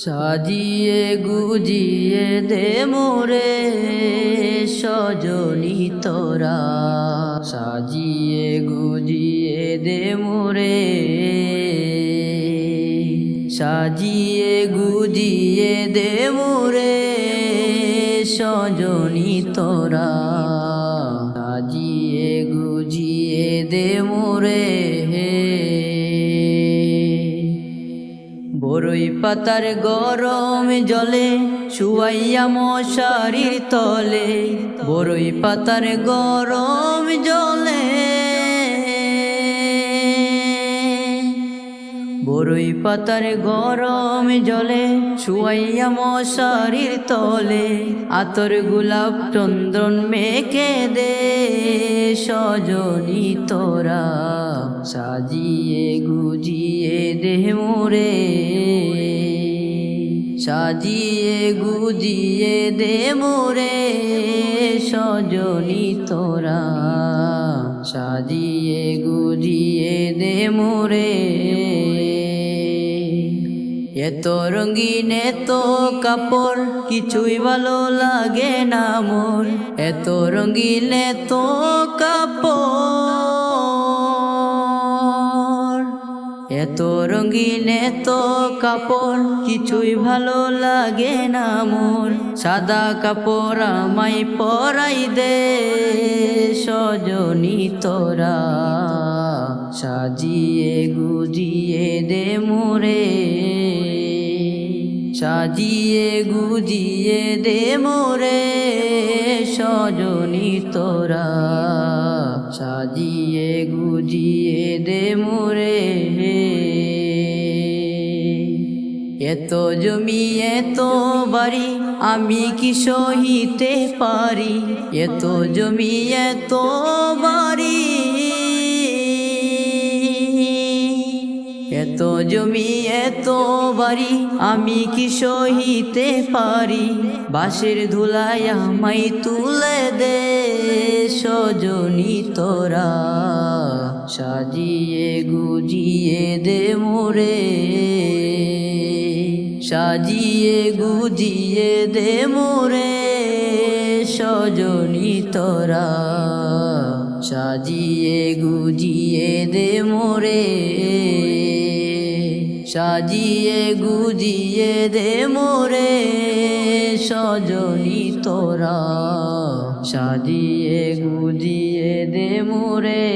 সাজিয়ে গুজিয়ে দে মোরে সজনী তোরা, সাজিয়ে গুজিয়ে দে মোরে, সাজিয়ে গুজিয়ে দে মোরে সজনী তোরা, সাজিয়ে গুজিয়ে দে মোরে। বরই পাতার গরম জলে শুয়াইয়া মশারির তলে, বরই পাতার গরম জলে, বরই পাতার গরম জলে শুয়াইয়া মশারির তলে, আতর গোলাপ চন্দন মেখে দে সজনী তোরা, সাজিয়ে গুজিয়ে দে মোরে, সাজিয়ে গুজিয়ে দে মোরে সজনী তোরা, সাজিয়ে গুজিয়ে দে মোরে। এত রঙিন এত কাপড় কিছুই ভালো লাগে না মোর, এত রঙিন এত কাপড়, এত রঙিন এত কাপড় কিছুই ভালো লাগে না মোর, সাদা কাপড় আমায় পরাই দে সজনী তোরা, সাজিয়ে গুজিয়ে দে মোরে, সাজিয়ে গুজিয়ে দে মোরে সজনী তোরা, সাজিয়ে গুজিয়ে দে মোরে। এত জমি এত বাড়ি আমি কি সহিতে পারি, এত জমি এত বাড়ি, এত জমি এত বাড়ি আমি কি সহিতে পারি, বাঁশের ধুলায় আমায় তুলে দে সজনী তোরা, সাজিয়ে গুজিয়ে দে মোরে, সাজিয়ে গুজিয়ে দে মোরে সজনী তোরা, সাজিয়ে গুজিয়ে দে মোরে, সাজিয়ে গুজিয়ে দে মোরে সজনী তোরা, সাজিয়ে গুজিয়ে দে মোরে।